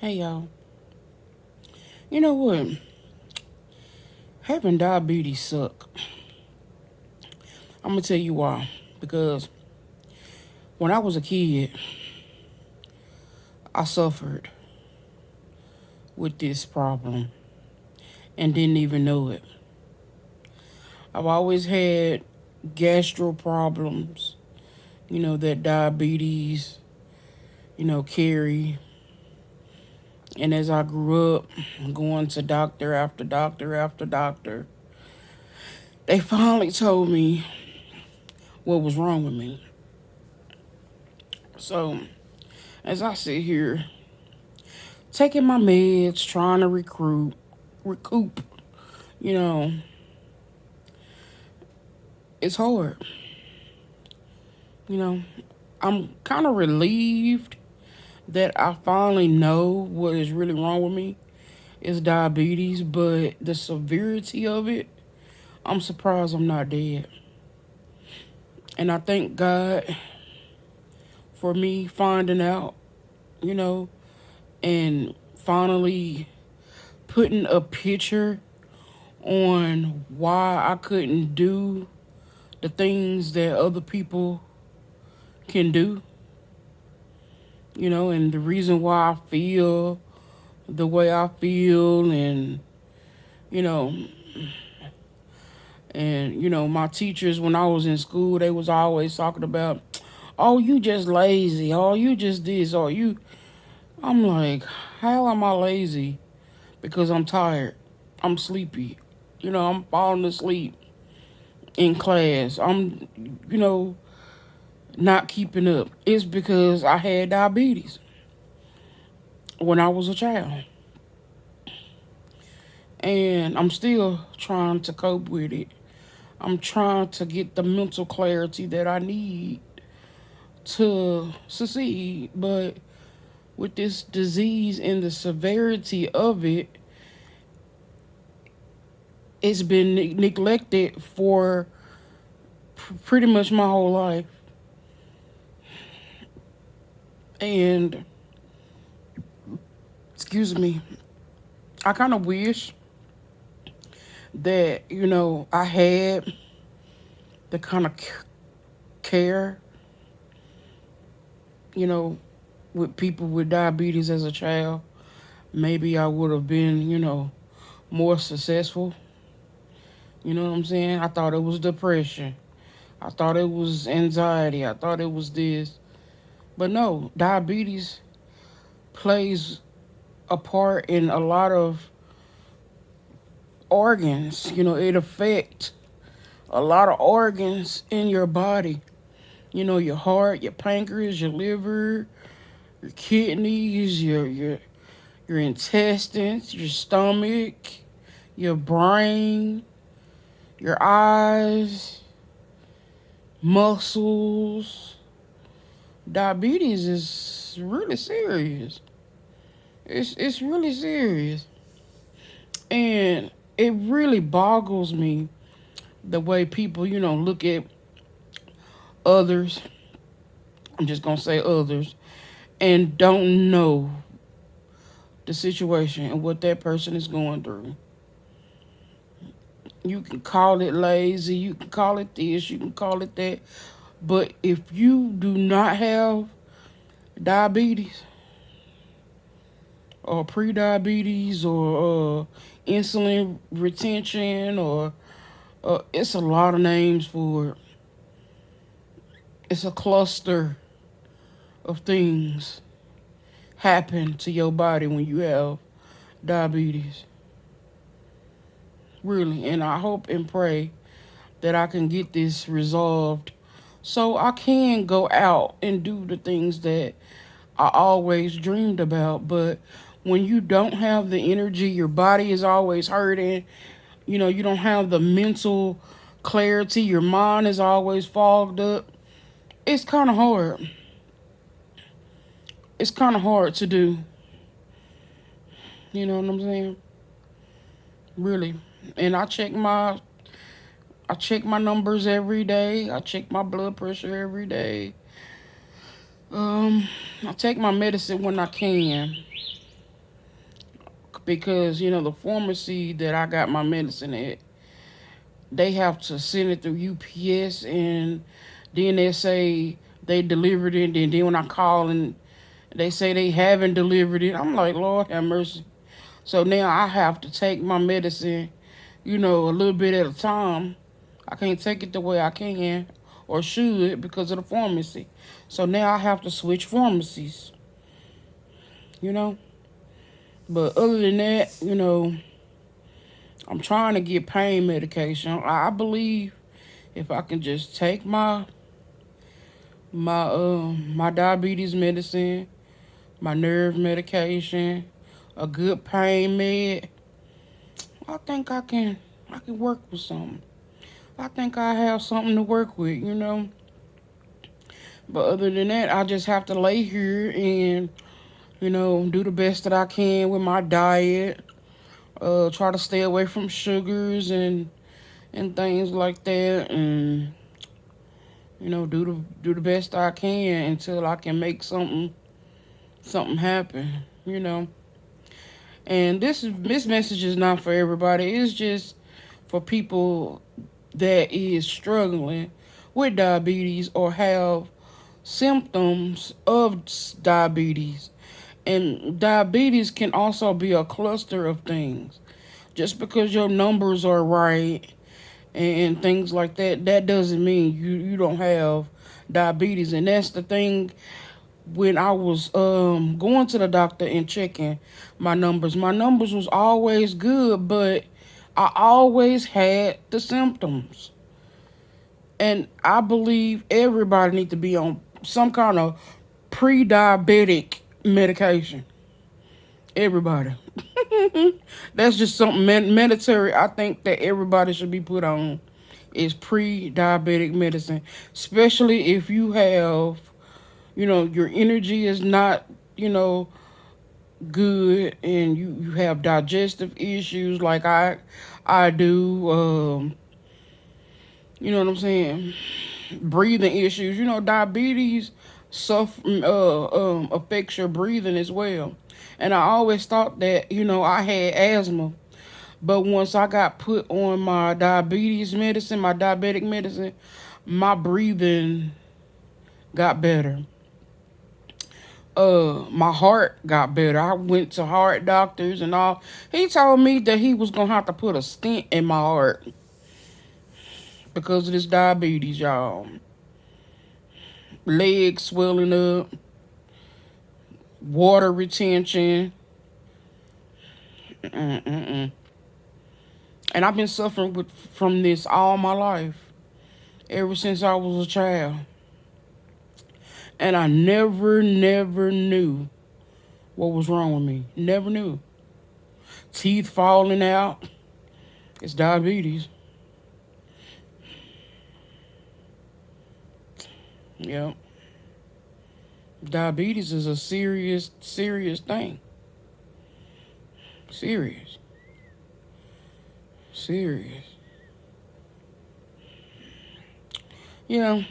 Hey y'all. You know what? Having diabetes suck. I'm gonna tell you why. Because when I was a kid, I suffered with this problem and didn't even know it. I've always had gastro problems, that diabetes, carry. And as I grew up, going to doctor after doctor after doctor, they finally told me what was wrong with me. So as I sit here taking my meds, trying to recoup, you know, it's hard. You know, I'm kind of relieved that I finally know what is really wrong with me is diabetes, but the severity of it, I'm surprised I'm not dead. And I thank God for me finding out, you know, and finally putting a picture on why I couldn't do the things that other people can do, and the reason why I feel the way I feel, you know, my teachers when I was in school, they was always talking about, oh, you just lazy, oh, you just this, or you. I'm like, how am I lazy? Because I'm tired, I'm sleepy, I'm falling asleep in class. I'm, not keeping up. It's because I had diabetes when I was a child. And I'm still trying to cope with it. I'm trying to get the mental clarity that I need to succeed. But with this disease and the severity of it, it's been neglected for pretty much my whole life. And, excuse me, I kind of wish that, I had the kind of care, you know, with people with diabetes as a child. Maybe I would have been, more successful. You know what I'm saying? I thought it was depression. I thought it was anxiety. I thought it was this. But no, diabetes plays a part in a lot of organs. It affects a lot of organs in your body. Your heart, your pancreas, your liver, your kidneys, your intestines, your stomach, your brain, your eyes, muscles. Diabetes is really serious. It's really serious. And it really boggles me the way people, look at others. I'm just gonna say others and don't know the situation and what that person is going through. You can call it lazy, you can call it this, you can call it that. But if you do not have diabetes or pre-diabetes or insulin retention or it's a lot of names for it. It's a cluster of things happen to your body when you have diabetes. Really. And I hope and pray that I can get this resolved so I can go out and do the things that I always dreamed about. But when you don't have the energy, your body is always hurting. You don't have the mental clarity, your mind is always fogged up. It's kind of hard. It's kind of hard to do. You know what I'm saying? Really. And I check my numbers every day. I check my blood pressure every day. I take my medicine when I can. because the pharmacy that I got my medicine at, they have to send it through UPS, and then they say they delivered it, and then when I call and they say they haven't delivered it, I'm like, Lord have mercy. So now I have to take my medicine, a little bit at a time. I can't take it the way I can or should because of the pharmacy. So now I have to switch pharmacies, you know. But other than that, I'm trying to get pain medication. I believe if I can just take my diabetes medicine, my nerve medication, a good pain med, I think I can work with something. I think I have something to work with. But other than that, I just have to lay here and do the best that I can with my diet. Try to stay away from sugars and things like that, and do the best I can until I can make something happen. You know. And this message is not for everybody. It's just for people that is struggling with diabetes or have symptoms of diabetes. And diabetes can also be a cluster of things. Just because your numbers are right and things like that, that doesn't mean you don't have diabetes. And that's the thing. When I was going to the doctor and checking my numbers was always good, but I always had the symptoms. And I believe everybody need to be on some kind of pre-diabetic medication. Everybody. That's just something mandatory. I think that everybody should be put on is pre-diabetic medicine, especially if you have, your energy is not, good, and you have digestive issues like I do. You know what I'm saying? Breathing issues. Diabetes affects your breathing as well. And I always thought that I had asthma, but once I got put on my diabetes medicine, my diabetic medicine, my breathing got better. My heart got better. I went to heart doctors and all. He told me that he was gonna have to put a stent in my heart because of this diabetes, y'all. Legs swelling up, water retention. Mm-mm-mm. And I've been suffering from this all my life, ever since I was a child. And I never knew what was wrong with me. Never knew. Teeth falling out. It's diabetes. Yep. Diabetes is a serious thing. Serious. Serious.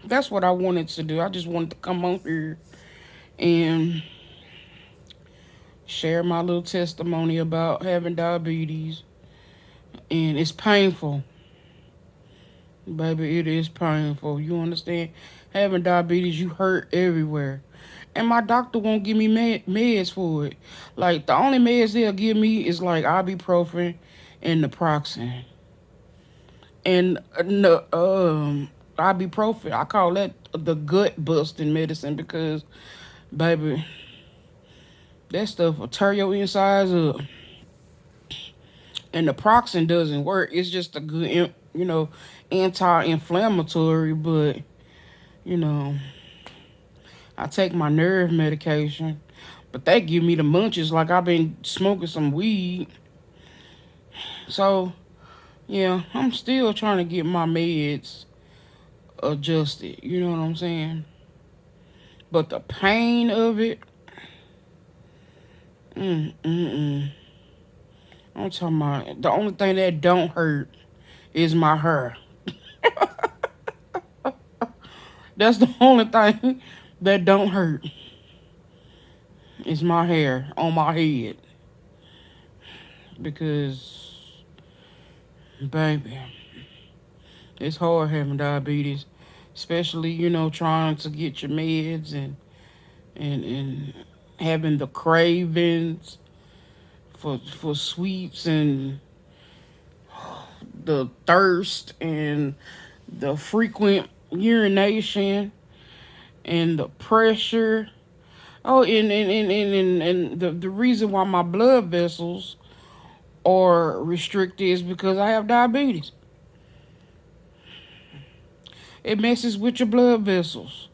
That's what I wanted to do. I just wanted to come on here and share my little testimony about having diabetes. And it's painful. Baby, it is painful. You understand? Having diabetes, you hurt everywhere. And my doctor won't give me meds for it. Like, the only meds they'll give me is like ibuprofen and naproxen. And ibuprofen, I call that the gut busting medicine because, baby, that stuff will tear your insides up. And naproxen doesn't work. It's just a good, anti-inflammatory, but, you know, I take my nerve medication, but they give me the munchies like I've been smoking some weed. So, yeah, I'm still trying to get my meds adjusted. You know what I'm saying? But the pain of it, mm, mm, mm. I'm talking about the only thing that don't hurt is my hair. That's the only thing that don't hurt is my hair on my head. because, baby, it's hard having diabetes, especially trying to get your meds and having the cravings for sweets and the thirst and the frequent urination and the pressure. Oh, and the reason why my blood vessels are restricted is because I have diabetes. It messes with your blood vessels.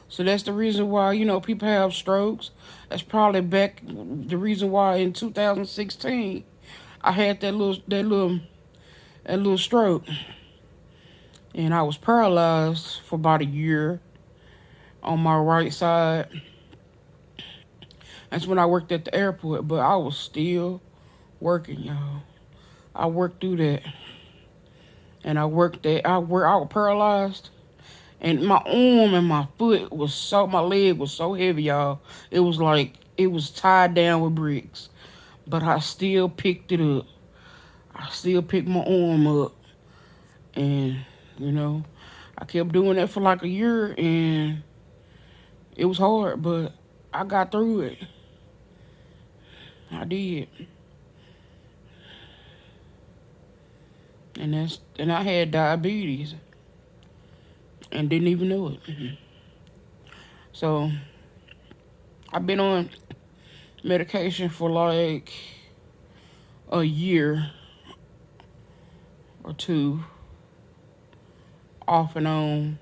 So that's the reason why, people have strokes. That's probably back the reason why in 2016 I had that little stroke. And I was paralyzed for about a year on my right side. That's when I worked at the airport, but I was still working, y'all. I worked through that. And I was paralyzed. And my arm and my leg was so heavy, y'all. It was like it was tied down with bricks. But I still picked it up. I still picked my arm up. And, you know, I kept doing that for like a year and it was hard, but I got through it. I did. And I had diabetes and didn't even know it. So I've been on medication for like a year or two, off and on,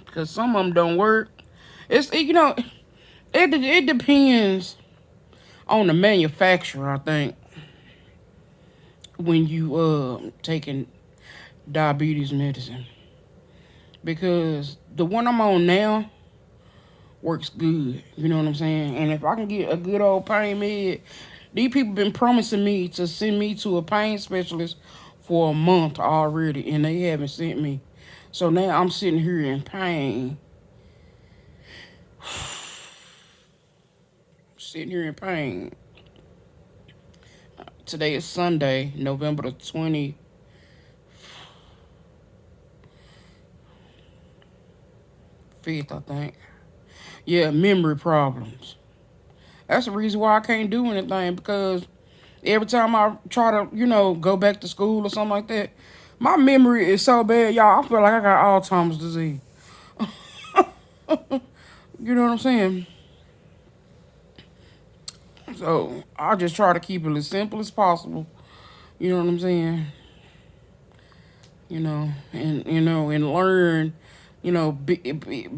because some of them don't work. It depends on the manufacturer, I think, when you taking diabetes medicine, because the one I'm on now works good. You know what I'm saying? And if I can get a good old pain med, these people been promising me to send me to a pain specialist for a month already, and they haven't sent me. So now I'm sitting here in pain. Sitting here in pain. Today is Sunday, November the 25th, I think. Yeah, memory problems. That's the reason why I can't do anything, because every time I try to, go back to school or something like that, my memory is so bad, y'all. I feel like I got Alzheimer's disease. You know what I'm saying? So I just try to keep it as simple as possible. You know what I'm saying? And learn,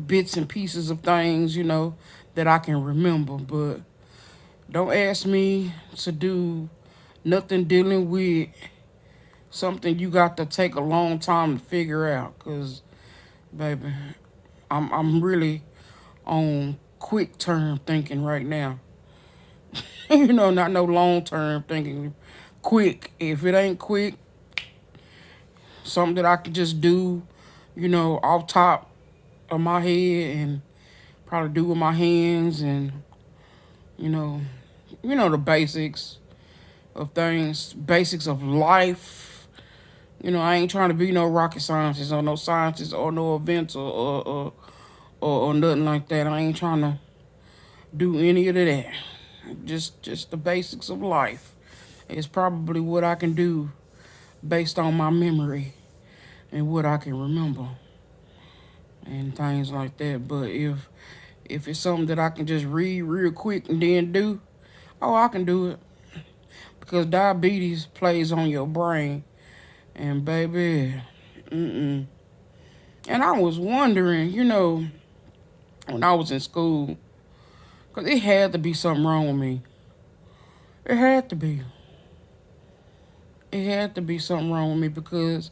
bits and pieces of things, that I can remember. But don't ask me to do nothing dealing with something you got to take a long time to figure out. Cause, baby, I'm really on quick term thinking right now. Not no long term thinking. Quick. If it ain't quick, something that I can just do, off top of my head and probably do with my hands and, you know, the basics of things, basics of life. I ain't trying to be no rocket scientist or no scientist or no inventor or nothing like that. I ain't trying to do any of that. Just the basics of life. It's probably what I can do based on my memory and what I can remember and things like that. But if it's something that I can just read real quick and then do, oh, I can do it. Because diabetes plays on your brain. And baby, And I was wondering, when I was in school, because it had to be something wrong with me. It had to be. It had to be something wrong with me because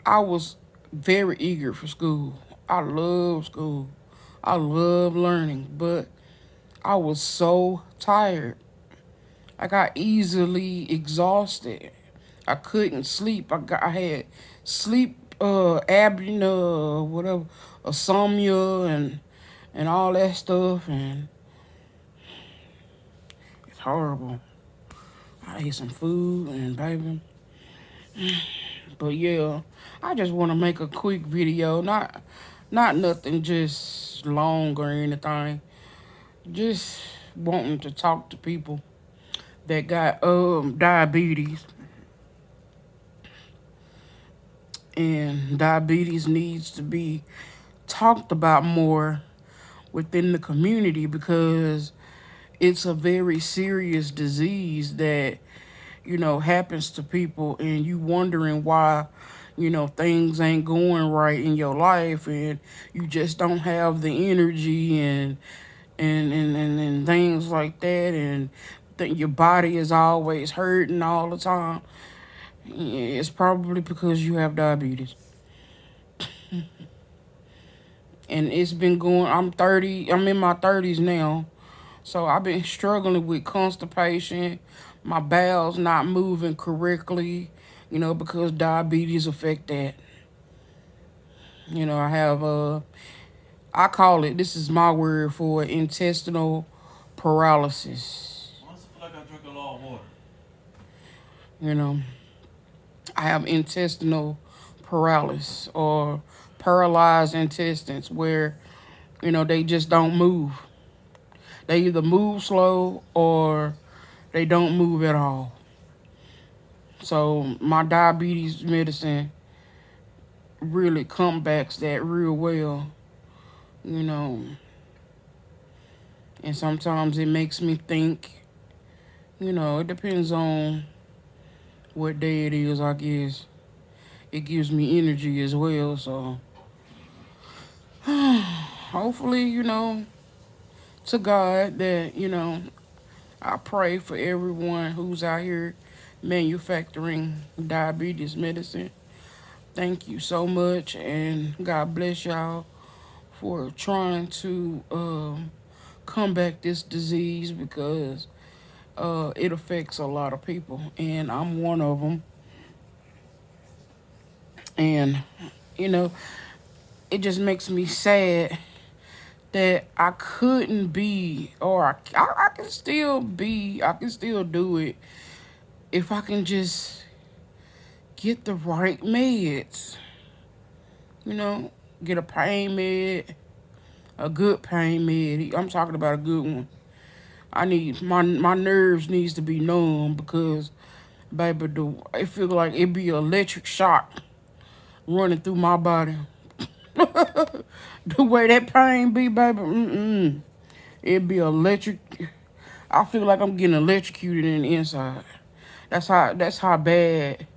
I was very eager for school. I love school. I love learning, but I was so tired. I got easily exhausted. I couldn't sleep. I had sleep apnea, whatever, insomnia and all that stuff, and it's horrible. I ate some food and baby. But yeah, I just want to make a quick video, not nothing just long or anything. Just wanting to talk to people that got diabetes, and diabetes needs to be talked about more within the community because it's a very serious disease that happens to people, and you wondering why things ain't going right in your life, and you just don't have the energy and things like that, and your body is always hurting all the time. It's probably because you have diabetes. And it's been going, I'm in my 30s now. So I've been struggling with constipation, my bowels not moving correctly, because diabetes affect that. I have I call it, this is my word for it, intestinal paralysis. I also feel like I drink a lot of water. You know, I have intestinal paralysis, or paralyzed intestines, where they just don't move. They either move slow or they don't move at all. So my diabetes medicine really combats that real well, you know. And sometimes it makes me think, it depends on what day it is, I guess. It gives me energy as well, so hopefully, to God that, I pray for everyone who's out here manufacturing diabetes medicine. Thank you so much, and God bless y'all for trying to combat this disease, because it affects a lot of people, and I'm one of them. And you know, it just makes me sad that I couldn't be, or I can still be, I can still do it if I can just get the right meds. You know, get a pain med, a good pain med. I'm talking about a good one. I need my nerves needs to be numb, because baby, it feel like it be an electric shock running through my body. The way that pain be, baby, it be electric. I feel like I'm getting electrocuted in the inside. That's how bad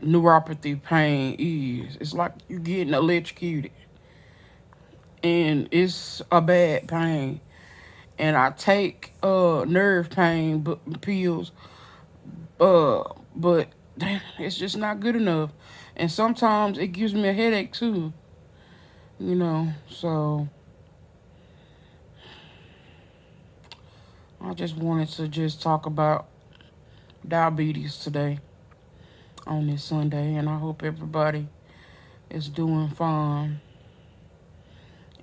neuropathy pain is. It's like you getting electrocuted, and it's a bad pain. And I take nerve pain pills, but it's just not good enough. And sometimes it gives me a headache too. So I just wanted to just talk about diabetes today on this Sunday, and I hope everybody is doing fine.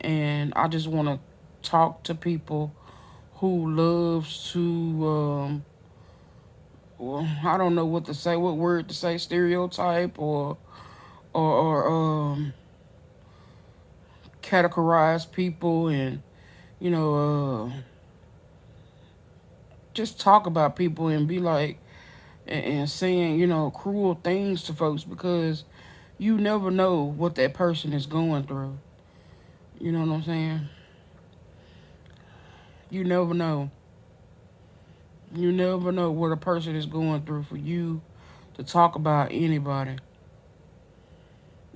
And I just want to talk to people who loves to well, I don't know what to say, what word to say, stereotype or categorize people, and you know just talk about people and be like, and saying cruel things to folks, because you never know what that person is going through. You know what I'm saying? You never know. You never know what a person is going through for you to talk about anybody.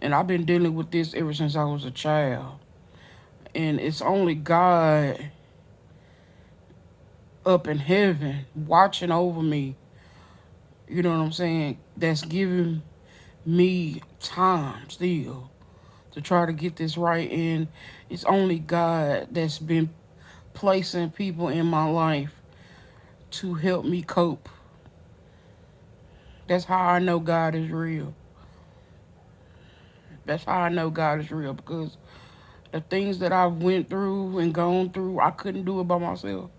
And I've been dealing with this ever since I was a child. And it's only God up in heaven watching over me, you know what I'm saying, that's giving me time still to try to get this right. And it's only God that's been placing people in my life to help me cope. That's how I know God is real. That's how I know God is real, because the things that I've went through and gone through, I couldn't do it by myself.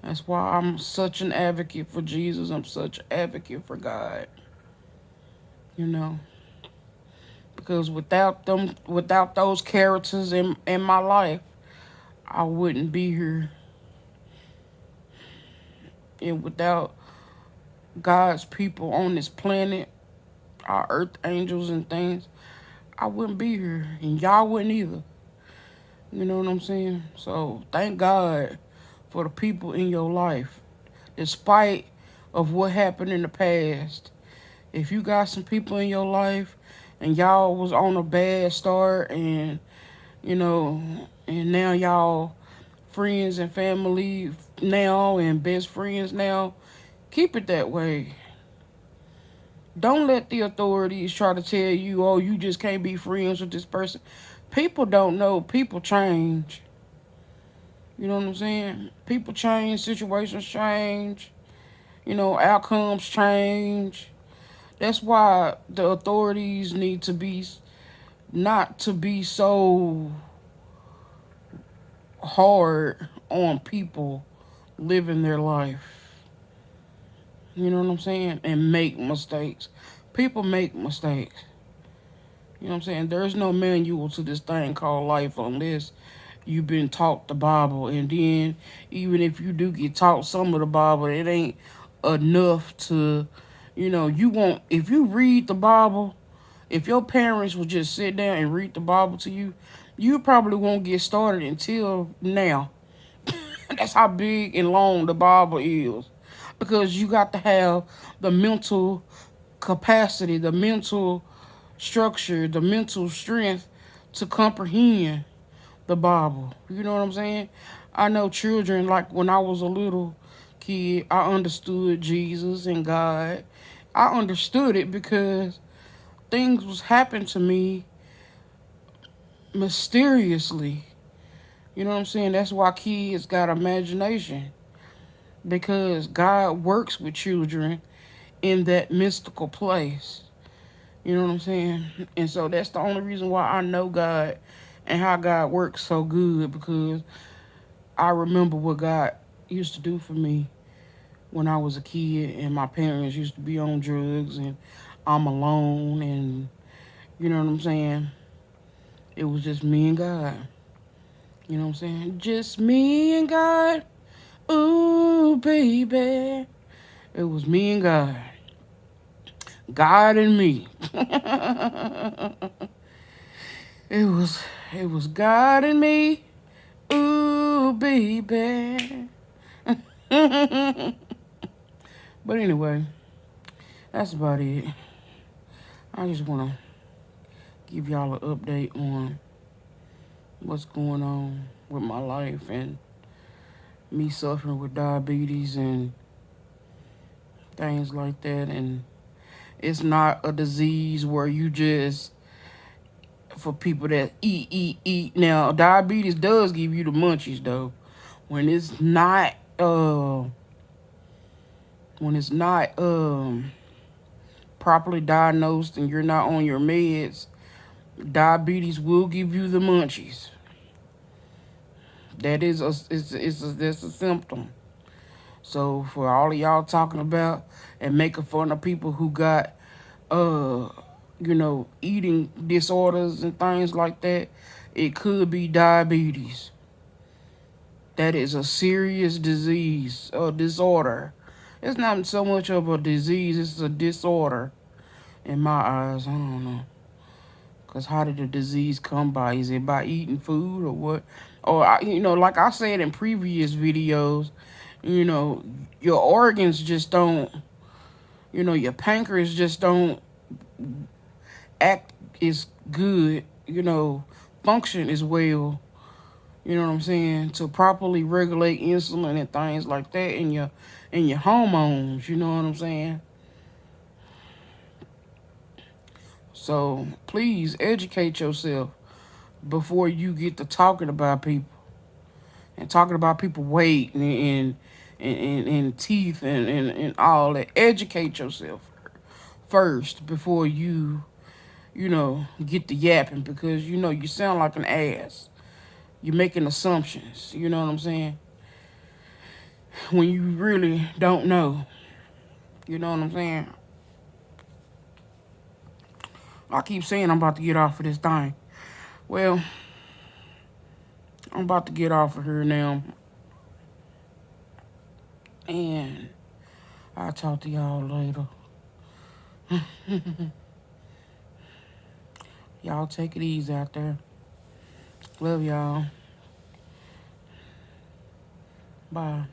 That's why I'm such an advocate for Jesus. I'm such an advocate for God. You know, because without those characters in my life, I wouldn't be here. And without God's people on this planet, our earth angels and things, I wouldn't be here, and y'all wouldn't either. You know what I'm saying? So thank God for the people in your life, despite of what happened in the past. If you got some people in your life and y'all was on a bad start, and you know, and now y'all friends and family now and best friends now, keep it that way. Don't let the authorities try to tell you, oh, you just can't be friends with this person. People don't know. People change. You know what I'm saying? People change, situations change, outcomes change. That's why the authorities need to be not to be so hard on people living their life. You know what I'm saying? And make mistakes. People make mistakes. You know what I'm saying? There's no manual to this thing called life unless you've been taught the Bible. And then, even if you do get taught some of the Bible, it ain't enough to, you won't, if you read the Bible, if your parents would just sit down and read the Bible to you, you probably won't get started until now. That's how big and long the Bible is. Because you got to have the mental capacity, the mental structure, the mental strength to comprehend the Bible. You know what I'm saying? I know children, like when I was a little kid, I understood Jesus and God. I understood it because things was happening to me mysteriously. You know what I'm saying? That's why kids got imagination. Because God works with children in that mystical place. You know what I'm saying? And so that's the only reason why I know God and how God works so good, because I remember what God used to do for me when I was a kid and my parents used to be on drugs and I'm alone, and you know what I'm saying? It was just me and God. You know what I'm saying? Just me and God. Ooh, baby. It was me and God. God and me. it was it was God and me. Ooh, baby. But anyway, that's about it. I just want to give y'all an update on what's going on with my life and me suffering with diabetes and things like that. And it's not a disease where you just, for people that eat. Now, diabetes does give you the munchies though. When it's not, when it's not properly diagnosed and you're not on your meds, diabetes will give you the munchies. That is that's a symptom. So for all of y'all talking about and making fun of people who got uh eating disorders and things like that, it could be diabetes. That is a serious disease or disorder. It's not so much of a disease, it's a disorder in my eyes. I don't know. Because how did the disease come by? Is it by eating food or what? Or, like I said in previous videos, you know, your organs just don't, your pancreas just don't act as good, function as well. You know what I'm saying? To properly regulate insulin and things like that in your hormones. You know what I'm saying? So please educate yourself before you get to talking about people and talking about people weight and teeth and all that. Educate yourself first before get the yapping, because you sound like an ass. You're making assumptions. You know what I'm saying? when you really don't know. You know what I'm saying? I keep saying I'm about to get off of this thing. Well, I'm about to get off of here now. And I'll talk to y'all later. Y'all take it easy out there. Love y'all. Bye.